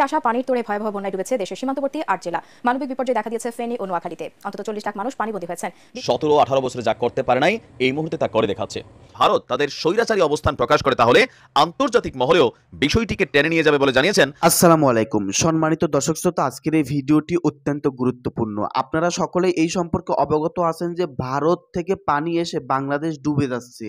থেকে আসা পানির তোড়ে ভয়াবহ বন্যায় ডুবেছে দেশের সীমান্তবর্তী ৮ জেলা। মানবিক বিপর্যয় দেখা দিয়েছে ফেনী ও নোয়াখালীতে। অন্তত ৪০ লাখ মানুষ পানিবন্দী হয়েছেন। ১৭-১৮ বছরে যা করতে পারে নাই এই মুহূর্তে তা করে দেখাচ্ছে। ভারত তাদের স্বৈরাচারী অবস্থান প্রকাশ করে তাহলে আন্তর্জাতিক মহলেও বিষয়টিকে টেনে নিয়ে যাবে বলে জানিয়েছেন। আসসালামু আলাইকুম সম্মানিত দর্শক শ্রোতা, আজকের এই ভিডিওটি অত্যন্ত গুরুত্বপূর্ণ। আপনারা সকলেই এই সম্পর্কে অবগত আছেন যে ভারত থেকে পানি এসে বাংলাদেশ ডুবে যাচ্ছে।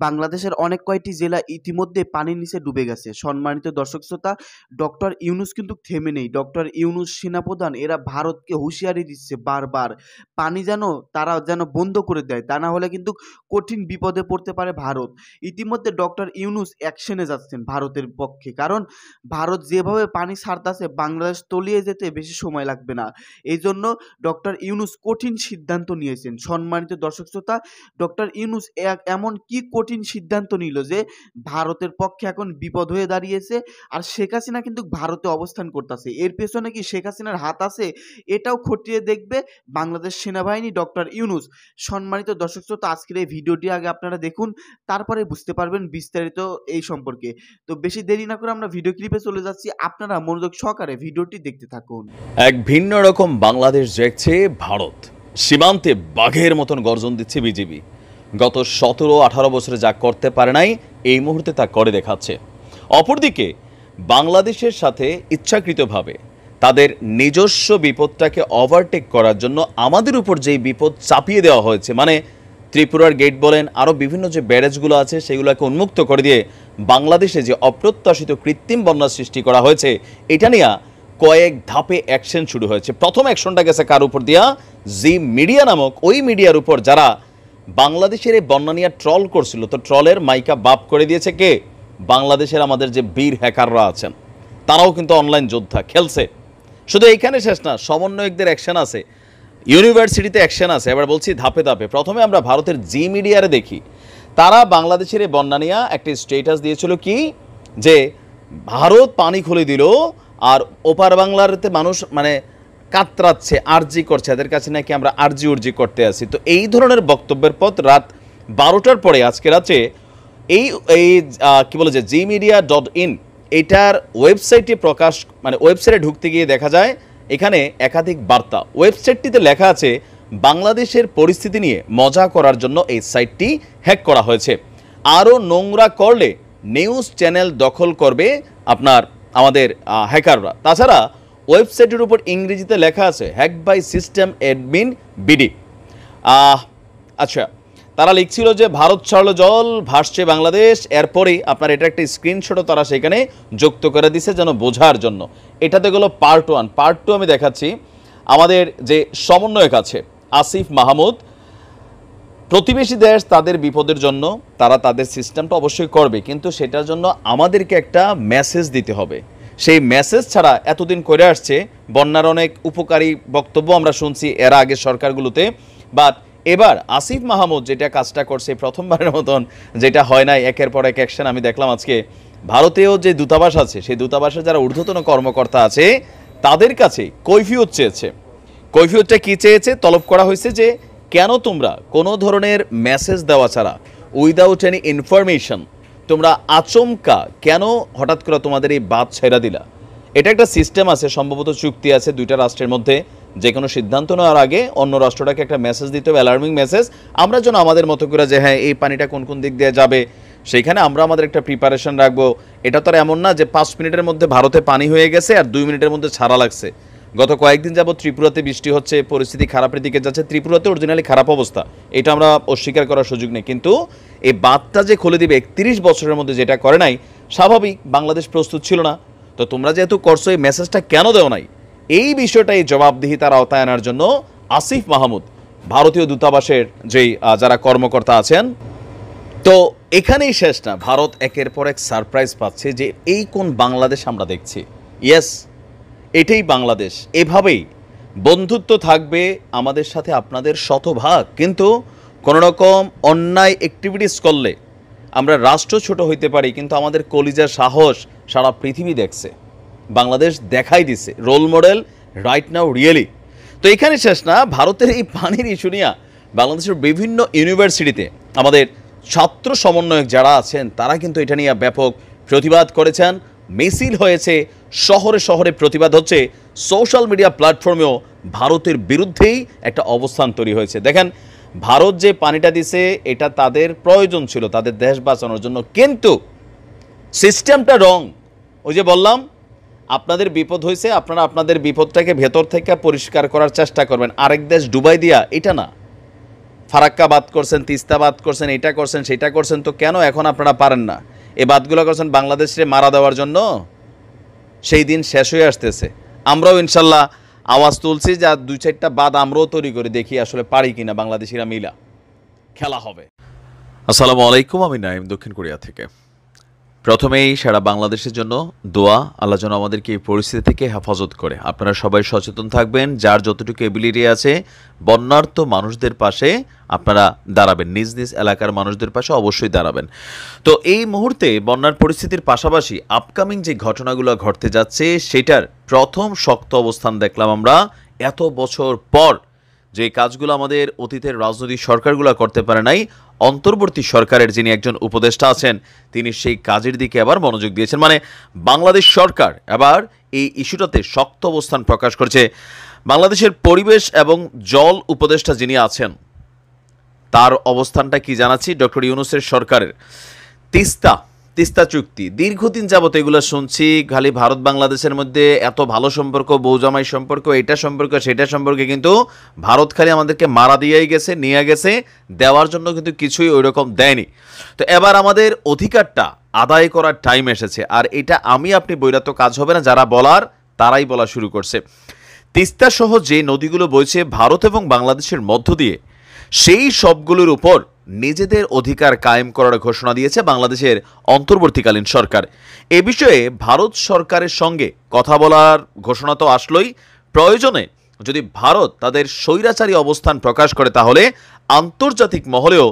বাংলাদেশের অনেক কয়টি জেলা ইতিমধ্যে পানির নিচে ডুবে গেছে। সম্মানিত দর্শক শ্রোতা, ডক্টর ইউনূস কিন্তু থেমে নেই। ডক্টর ইউনূস, সেনাপ্রধান, এরা ভারতকে হুঁশিয়ারি দিচ্ছে বারবার পানি তারা যেন বন্ধ করে দেয়, তা না হলে কিন্তু কঠিন বিপদে পড়তে পারে ভারত। ইতিমধ্যে ডক্টর ইউনূস অ্যাকশনে যাচ্ছেন ভারতের পক্ষে, কারণ ভারত যেভাবে পানি ছাড়তেছে বাংলাদেশ তলিয়ে যেতে বেশি সময় লাগবে না। এই জন্য ডক্টর ইউনূস কঠিন সিদ্ধান্ত নিয়েছেন। সম্মানিত দর্শক শ্রোতা, ডক্টর ইউনূস এমন কি কঠিন সিদ্ধান্ত নিল যে ভারতের পক্ষে এখন বিপদ হয়ে দাঁড়িয়েছে। আর শেখ হাসিনা কিন্তু ভারতে অবস্থান করতেছে, এর পেছনে কি শেখ হাসিনার হাত আছে এটাও খতিয়ে দেখবে বাংলাদেশ সেনাবাহিনী, ডক্টর ইউনূস। সম্মানিত দর্শক শ্রোতা, আজকের এই ভিডিওটি আগে আপনারা দেখুন, তারপরে বুঝতে পারবেন বিস্তারিত এই সম্পর্কে। তো বেশি দেরি না করে আমরা ভিডিও ক্লিপে চলে যাচ্ছি, আপনারা মনোযোগ সহকারে ভিডিওটি দেখতে থাকুন। এক ভিন্ন রকম বাংলাদেশ দেখছে ভারত। সীমান্তে বাঘের মতন গর্জন দিচ্ছে বিজিবি। গত ১৭-১৮ বছরে যা করতে পারে নাই এই মুহূর্তে তা করে দেখাচ্ছে। অপরদিকে বাংলাদেশের সাথে ইচ্ছাকৃতভাবে তাদের নিজস্ব বিপদটাকে ওভারটেক করার জন্য আমাদের উপর যেই বিপদ চাপিয়ে দেওয়া হয়েছে, মানে ত্রিপুরার গেট বলেন, আরও বিভিন্ন যে ব্যারেজগুলো আছে সেগুলোকে উন্মুক্ত করে দিয়ে বাংলাদেশে যে অপ্রত্যাশিত কৃত্রিম বন্যা সৃষ্টি করা হয়েছে, এটা নিয়ে কয়েক ধাপে অ্যাকশন শুরু হয়েছে। প্রথম অ্যাকশনটা গেছে কার উপর দিয়া? জি মিডিয়া নামক ওই মিডিয়ার উপর, যারা বাংলাদেশের এই বন্যা নিয়ে ট্রল করছিল। তো ট্রলের মাইকা বাপ করে দিয়েছে কে? বাংলাদেশের আমাদের যে বীর হ্যাকাররা আছেন, তারাও কিন্তু অনলাইন যোদ্ধা খেলছে। শুধু এইখানে শেষ না, সমন্বয়কদের অ্যাকশন আছে, ইউনিভার্সিটিতে অ্যাকশন আছে। এবার বলছি ধাপে ধাপে। প্রথমে আমরা ভারতের জি মিডিয়ারে দেখি, তারা বাংলাদেশের এই বন্যা নিয়ে একটা স্ট্যাটাস দিয়েছিল কি, যে ভারত পানি খুলে দিল আর ওপার বাংলাতে মানুষ মানে কাতরাচ্ছে, আরজি করছে, এদের কাছে নাকি আমরা আরজি উর্জি করতে আসি। তো এই ধরনের বক্তব্যের পর রাত 12টার পরে আজকে রাতে এই কি বলে যে gmedia.in এটার ওয়েবসাইটে প্রকাশ, মানে ওয়েবসাইটে ঢুকতে গিয়ে দেখা যায় এখানে একাধিক বার্তা। ওয়েবসাইটটিতে লেখা আছে বাংলাদেশের পরিস্থিতি নিয়ে মজা করার জন্য এই সাইটটি হ্যাক করা হয়েছে। আরও নোংরা করলে নিউজ চ্যানেল দখল করবে আমাদের হ্যাকাররা। তাছাড়া ওয়েবসাইটের উপর ইংরেজিতে লেখা আছে hack by system admin BD. আচ্ছা, তারা লিখছিল যে ভারত ছাড়লো জল, ভাসছে বাংলাদেশ। এরপরেই আপনার এটা একটা স্ক্রিনশটও তারা সেখানে যুক্ত করে দিছে যেন বোঝার জন্য। এটাতে গেলো পার্ট 1। পার্ট 2 আমি দেখাচ্ছি। আমাদের যে সমন্বয়ক আছে আসিফ মাহমুদ, প্রতিবেশী দেশ তাদের বিপদের জন্য তারা তাদের সিস্টেমটা অবশ্যই করবে, কিন্তু সেটার জন্য আমাদেরকে একটা মেসেজ দিতে হবে। সেই মেসেজ ছাড়া এতদিন করে আসছে বন্যার অনেক উপকারী বক্তব্য আমরা শুনছি এর আগে সরকারগুলোতে, বাট এবার আসিফ মাহমুদ যেটা কাজটা করছে প্রথমবারের মতন, যেটা হয় নাই, একের পর এক অ্যাকশন আমি দেখলাম আজকে। ভারতেও যে দূতাবাস আছে সেই দূতাবাসের যারা ঊর্ধ্বতন কর্মকর্তা আছে তাদের কাছে কৈফিয়ত চেয়েছে। কৈফিয়তটা কী চেয়েছে? তলব করা হয়েছে যে কেন তোমরা কোনো ধরনের মেসেজ দেওয়া ছাড়া, উইদাউট এনি ইনফরমেশন, তোমরা আচমকা কেন হঠাৎ করে তোমাদের এই বাদ ছেড়া দিলা? এটা একটা সিস্টেম আছে, সম্ভবত চুক্তি আছে দুইটা রাষ্ট্রের মধ্যে, যে কোনো সিদ্ধান্ত নেওয়ার আগে অন্য রাষ্ট্রটাকে একটা মেসেজ দিতে হবে, অ্যালার্মিং মেসেজ। আমরা যেন আমাদের মতো করে যে হ্যাঁ এই পানিটা কোন কোন দিক দিয়ে যাবে সেইখানে আমরা আমাদের একটা প্রিপারেশন রাখবো। এটা তো আর এমন না যে 5 মিনিটের মধ্যে ভারতে পানি হয়ে গেছে আর 2 মিনিটের মধ্যে ছাড়া লাগছে। গত কয়েকদিন যাবত ত্রিপুরাতে বৃষ্টি হচ্ছে, পরিস্থিতি খারাপের দিকে যাচ্ছে। ত্রিপুরাতে অরিজিনালি খারাপ অবস্থা, এটা আমরা অস্বীকার করার সুযোগ নেই, কিন্তু এই বাঁধটা যে খুলে দিবে 31 বছরের মধ্যে, যেটা করে নাই, স্বাভাবিক বাংলাদেশ প্রস্তুত ছিল না। তো তোমরা যেহেতু করছো, এই মেসেজটা কেন দেও নাই? এই বিষয়টা, এই জবাবদিহিতার আওতায় আনার জন্য আসিফ মাহমুদ, ভারতীয় দূতাবাসের যেই যারা কর্মকর্তা আছেন, তো এখানেই শেষ না। ভারত একের পর এক সারপ্রাইজ পাচ্ছে যে এই কোন বাংলাদেশ আমরা দেখছি। ইয়েস, এটাই বাংলাদেশ। এভাবেই বন্ধুত্ব থাকবে আমাদের সাথে আপনাদের শতভাগ, কিন্তু কোনো রকম অন্যায় অ্যাক্টিভিটিস করলে আমরা রাষ্ট্র ছোট হইতে পারি, কিন্তু আমাদের কলিজার সাহস সারা পৃথিবী দেখছে, বাংলাদেশ দেখাই দিছে role model right now really. তো এখানে শেষ না, ভারতের এই পানির ইস্যু নিয়ে বাংলাদেশের বিভিন্ন ইউনিভার্সিটিতে আমাদের ছাত্র সমন্বয়ক যারা আছেন তারা কিন্তু এটা নিয়ে ব্যাপক প্রতিবাদ করেছেন, মিছিল হয়েছে, শহরে শহরে প্রতিবাদ হচ্ছে, সোশ্যাল মিডিয়া প্ল্যাটফর্মেও ভারতের বিরুদ্ধেই একটা অবস্থান তৈরি হয়েছে। দেখেন, ভারত যে পানিটা দিছে এটা তাদের প্রয়োজন ছিল তাদের দেশ বাঁচানোর জন্য, কিন্তু সিস্টেমটা রং। ওই যে বললাম, আপনাদের বিপদ হয়েছে, আপনারা আপনাদের বিপদটাকে ভেতর থেকে পরিষ্কার করার চেষ্টা করবেন, আরেক দেশ ডুবাই দিয়া এটা না। ফারাক্কা বাদ করছেন, তিস্তা বাদ করছেন, এটা করছেন, সেটা করছেন, তো কেন এখন আপনারা পারেন না? এই বাদগুলো করছেন বাংলাদেশে মারা দেওয়ার জন্য। সেই দিন শেষ হয়ে আসতেছে। আমরাও ইনশাল্লাহ আওয়াজ তুলছি যে 2-4টা বাদ আমরাও তৈরি করে দেখি আসলে পারি কিনা বাংলাদেশিরা মিলা খেলা হবে। আসসালামু আলাইকুম, আমি নাইম দক্ষিণ কোরিয়া থেকে। প্রথমেই সারা বাংলাদেশের জন্য দোয়া, আল্লাহ যেন আমাদেরকে এই পরিস্থিতি থেকে হেফাজত করে। আপনারা সবাই সচেতন থাকবেন, যার যতটুকু এবিলিটি আছে বন্যার্ত মানুষদের পাশে আপনারা দাঁড়াবেন, নিজ নিজ এলাকার মানুষদের পাশে অবশ্যই দাঁড়াবেন। তো এই মুহূর্তে বন্যার পরিস্থিতির পাশাপাশি আপকামিং যে ঘটনাগুলো ঘটতে যাচ্ছে সেটার প্রথম শক্ত অবস্থান দেখলাম আমরা এত বছর পর। যে কাজগুলো আমাদের অতীতের রাজনৈতিক সরকারগুলো করতে পারে নাই, অন্তর্বর্তী সরকারের যিনি একজন উপদেষ্টা আছেন তিনি সেই কাজের দিকে আবার মনোযোগ দিয়েছেন। মানে বাংলাদেশ সরকার এবার এই ইস্যুটাতে শক্ত অবস্থান প্রকাশ করছে। বাংলাদেশের পরিবেশ এবং জল উপদেষ্টা যিনি আছেন তার অবস্থানটা কি জানাচ্ছি। ডক্টর ইউনূসের সরকারের তিস্তা চুক্তি দীর্ঘদিন যাবত এগুলো শুনছি, খালি ভারত বাংলাদেশের মধ্যে এত ভালো সম্পর্ক, বৌজামাই সম্পর্ক, এটা সম্পর্ক সেটা সম্পর্কে, কিন্তু ভারত খালি আমাদেরকে মারা দিয়েই গেছে, নিয়ে গেছে, দেওয়ার জন্য কিন্তু কিছুই ওই রকম দেয়নি। তো এবার আমাদের অধিকারটা আদায় করার টাইম এসেছে, আর এটা আমি আপনি বইরা তো কাজ হবে না, যারা বলার তারাই বলা শুরু করছে। তিস্তা সহ যে নদীগুলো বইছে ভারত এবং বাংলাদেশের মধ্য দিয়ে, সেই সবগুলোর উপর নিজেদের অধিকার কায়েম করার ঘোষণা দিয়েছে বাংলাদেশের অন্তর্বর্তীকালীন সরকার। এ বিষয়ে ভারত সরকারের সঙ্গে কথা বলার ঘোষণা তো আসলোই। প্রয়োজনে যদি ভারত তাদের স্বৈরাচারী অবস্থান প্রকাশ করে তাহলে আন্তর্জাতিক মহলেও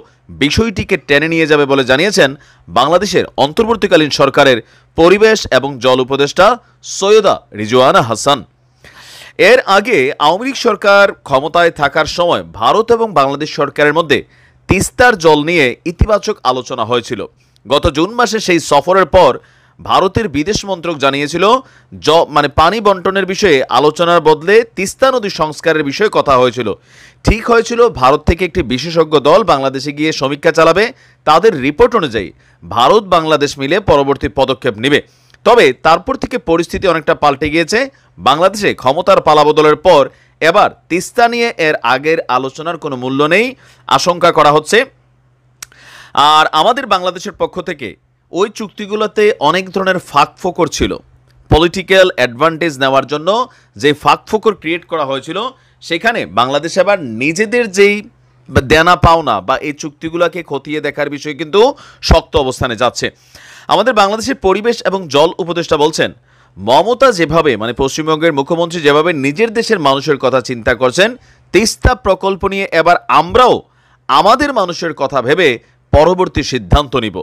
বিষয়টিকে টেনে নিয়ে যাবে বলে জানিয়েছেন বাংলাদেশের অন্তর্বর্তীকালীন সরকারের পরিবেশ এবং জল উপদেষ্টা সৈয়দা রিজওয়ানা হাসান। এর আগে আওয়ামী লীগ সরকার ক্ষমতায় থাকার সময় ভারত এবং বাংলাদেশ সরকারের মধ্যে তিস্তার জল নিয়ে ইতিবাচক আলোচনা হয়েছিল। গত জুন মাসে সেই সফরের পর ভারতের বিদেশ মন্ত্রক জানিয়েছিল পানি বন্টনের বিষয়ে আলোচনার বদলে তিস্তা নদী সংস্কারের বিষয়ে কথা হয়েছিল। ঠিক হয়েছিল ভারত থেকে একটি বিশেষজ্ঞ দল বাংলাদেশে গিয়ে সমীক্ষা চালাবে, তাদের রিপোর্ট অনুযায়ী ভারত বাংলাদেশ মিলে পরবর্তী পদক্ষেপ নেবে। তবে তারপর থেকে পরিস্থিতি অনেকটা পাল্টে গিয়েছে। বাংলাদেশে ক্ষমতার পালাবদলের পর এবার তিস্তা নিয়ে এর আগের আলোচনার কোনো মূল্য নেই আশঙ্কা করা হচ্ছে। আর আমাদের বাংলাদেশের পক্ষ থেকে ওই চুক্তিগুলোতে অনেক ধরনের ফাঁকফোকর ছিল, পলিটিক্যাল অ্যাডভান্টেজ নেওয়ার জন্য যে ফাঁকফোকর ক্রিয়েট করা হয়েছিল, সেখানে বাংলাদেশ এবার নিজেদের যেই দেনা পাওনা বা এই চুক্তিগুলোকে খতিয়ে দেখার বিষয়ে কিন্তু শক্ত অবস্থানে যাচ্ছে। আমাদের বাংলাদেশের পরিবেশ এবং জল উপদেষ্টা বলছেন, মমতা যেভাবে পশ্চিমবঙ্গের মুখ্যমন্ত্রী যেভাবে নিজের দেশের মানুষের কথা চিন্তা করছেন, তিস্তা প্রকল্প নিয়ে এবার আমরাও আমাদের মানুষের কথা ভেবে পরবর্তী সিদ্ধান্ত নিব।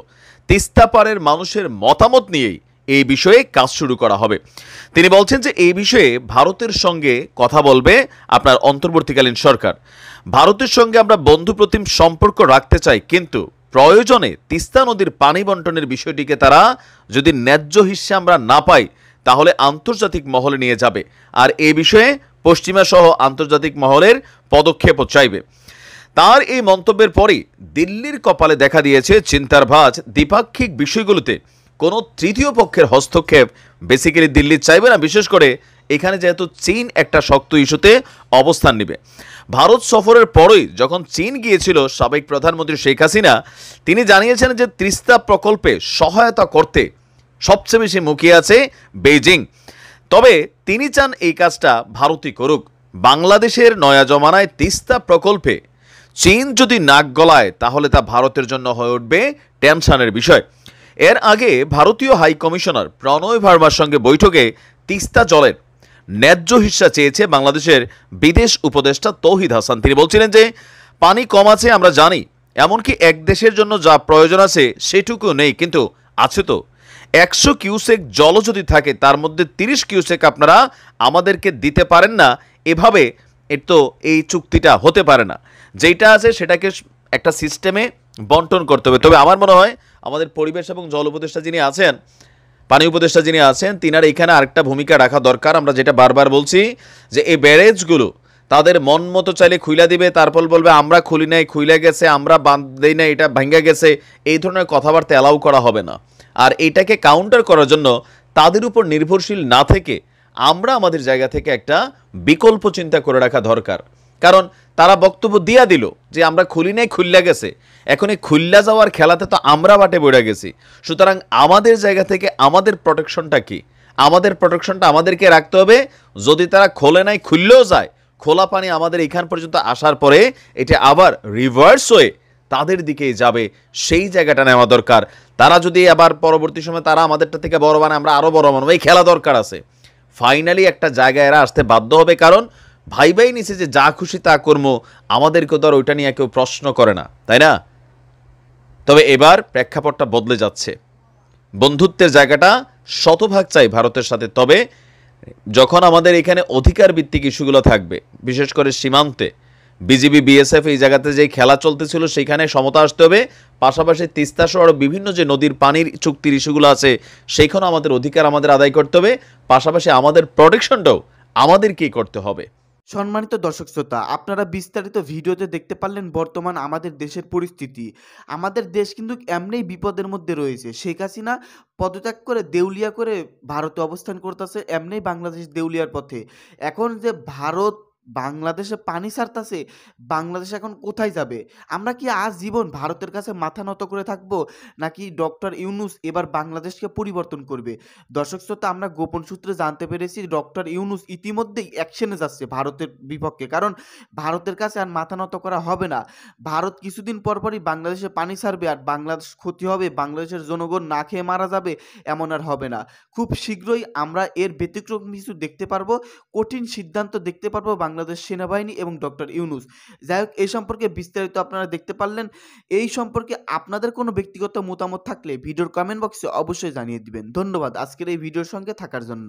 তিস্তা পাড়ের মানুষের মতামত নিয়েই এই বিষয়ে কাজ শুরু করা হবে। তিনি বলছেন যে এই বিষয়ে ভারতের সঙ্গে কথা বলবে আপনার অন্তর্বর্তীকালীন সরকার। ভারতের সঙ্গে আমরা বন্ধুপ্রতিম সম্পর্ক রাখতে চাই, কিন্তু প্রয়োজনে তিস্তা নদীর পানি বন্টনের বিষয়টিকে তারা যদি ন্যায্য হিস্সা আমরা না পাই তাহলে আন্তর্জাতিক মহলে নিয়ে যাবে, আর এই বিষয়ে পশ্চিমা সহ আন্তর্জাতিক মহলের পদক্ষেপও চাইবে। তার এই মন্তব্যের পরই দিল্লির কপালে দেখা দিয়েছে চিন্তার ভাঁজ। দ্বিপাক্ষিক বিষয়গুলোতে কোনো তৃতীয় পক্ষের হস্তক্ষেপ বেসিক্যালি দিল্লি চাইবে না, বিশেষ করে এখানে যেহেতু চীন একটা শক্ত ইস্যুতে অবস্থান নেবে। ভারত সফরের পরই যখন চীন গিয়েছিল সাবেক প্রধানমন্ত্রী শেখ হাসিনা, তিনি জানিয়েছেন যে তিস্তা প্রকল্পে সহায়তা করতে সবচেয়ে বেশি মুখিয়ে আছে বেইজিং। তবে তিনি চান এই কাজটা ভারতই করুক। বাংলাদেশের নয়া জমানায় তিস্তা প্রকল্পে চীন যদি নাক গলায় তাহলে তা ভারতের জন্য হয়ে উঠবে টেনশনের বিষয়। এর আগে ভারতীয় হাই কমিশনার প্রণয় ভার্মার সঙ্গে বৈঠকে তিস্তা জলের ন্যায্য হিস্সা চেয়েছে বাংলাদেশের বিদেশ উপদেষ্টা তৌহিদ হাসান। তিনি বলছিলেন যে পানি কম আছে আমরা জানি, এমনকি এক দেশের জন্য যা প্রয়োজন আছে সেটুকু নেই, কিন্তু আছে তো 100 কিউসেক জল যদি থাকে তার মধ্যে 30 কিউসেক আপনারা আমাদেরকে দিতে পারেন না, এভাবে তো এই চুক্তিটা হতে পারে না। যেটা আছে সেটাকে একটা সিস্টেমে বন্টন করতে হবে। তবে আমার মনে হয় আমাদের পরিবেশ এবং জল উপদেষ্টা যিনি আছেন পানি উপদেষ্টা যিনি আছেন তিনার এখানে আরেকটা ভূমিকা রাখা দরকার। আমরা যেটা বারবার বলছি যে এই ব্যারেজগুলো তাদের মন মতো চাইলে খুইলা দিবে, তারপর বলবে আমরা খুলি নাই, খুইলা গেছে, আমরা বাঁধ দেই না, এটা ভাঙ্গা গেছে, এই ধরনের কথাবার্তা অ্যালাউ করা হবে না। আর এইটাকে কাউন্টার করার জন্য তাদের উপর নির্ভরশীল না থেকে আমরা আমাদের জায়গা থেকে একটা বিকল্প চিন্তা করে রাখা দরকার। কারণ তারা বক্তব্য দিয়া দিল যে আমরা খুলি নাই, খুললা গেছে। এখন এই খুললা যাওয়ার খেলাতে তো আমরা বাটে বইরা গেছি। সুতরাং আমাদের জায়গা থেকে আমাদের প্রোটেকশনটা কি? আমাদের প্রোটেকশনটা আমাদেরকে রাখতে হবে। যদি তারা খোলে নাই, খুললেও যায়, খোলা পানি আমাদের এখান পর্যন্ত আসার পরে এটা আবার রিভার্স হয়ে তাদের দিকেই যাবে, সেই জায়গাটা নেওয়া দরকার। তারা যদি আবার পরবর্তী সময় তারা আমাদেরটা থেকে বড় বানায়, আমরা আরও বড় বানাবো, এই খেলা দরকার আছে। ফাইনালি একটা জায়গায় এরা আসতে বাধ্য হবে, কারণ ভাই নিচে যে যা খুশি তা কর্ম, আমাদেরকে তো আর ওইটা নিয়ে কেউ প্রশ্ন করে না, তাই না? তবে এবার প্রেক্ষাপটটা বদলে যাচ্ছে। বন্ধুত্বের জায়গাটা শতভাগ চাই ভারতের সাথে। তবে যখন আমাদের এখানে অধিকার ভিত্তিক ইস্যুগুলো থাকবে, বিশেষ করে সীমান্তে বিজিবি বিএসএফ এই জায়গাতে যে খেলা চলতেছিল সেখানে সমতা আসতে হবে। পাশাপাশি তিস্তা সহ আরও বিভিন্ন যে নদীর পানির চুক্তির ইস্যুগুলো আছে সেইখানেও আমাদের অধিকার আমাদের আদায় করতে হবে। পাশাপাশি আমাদের প্রোটেকশনটাও আমাদেরকেই করতে হবে। সম্মানিত দর্শক শ্রোতা, আপনারা বিস্তারিত ভিডিওতে দেখতে পারলেন বর্তমান আমাদের দেশের পরিস্থিতি। আমাদের দেশ কিন্তু এমনিই বিপদের মধ্যে রয়েছে। শেখ হাসিনা পদত্যাগ করে দেউলিয়া করে ভারতে অবস্থান করতেছে, এমনিই বাংলাদেশ দেউলিয়ার পথে। এখন যে ভারত বাংলাদেশে পানি ছাড়তাছে, বাংলাদেশ এখন কোথায় যাবে? আমরা কি আজীবন ভারতের কাছে মাথা নত করে থাকবো, নাকি ডক্টর ইউনূস এবার বাংলাদেশকে পরিবর্তন করবে? দর্শক শ্রোতা, আমরা গোপন সূত্রে জানতে পেরেছি ডক্টর ইউনূস ইতিমধ্যেই অ্যাকশনে যাচ্ছে ভারতের বিপক্ষে। কারণ ভারতের কাছে আর মাথা নত করা হবে না। ভারত কিছুদিন পরপরই বাংলাদেশে পানি ছাড়বে, আর বাংলাদেশ ক্ষতি হবে, বাংলাদেশের জনগণ না খেয়ে মারা যাবে, এমন আর হবে না। খুব শীঘ্রই আমরা এর ব্যতিক্রম কিছু দেখতে পারবো, কঠিন সিদ্ধান্ত দেখতে পারবো বাংলাদেশ সেনাবাহিনী এবং ডক্টর ইউনূস। যাই হোক, এই সম্পর্কে বিস্তারিত আপনারা দেখতে পারলেন। এই সম্পর্কে আপনাদের কোনো ব্যক্তিগত মতামত থাকলে ভিডিওর কমেন্ট বক্সে অবশ্যই জানিয়ে দিবেন। ধন্যবাদ আজকের এই ভিডিওর সঙ্গে থাকার জন্য।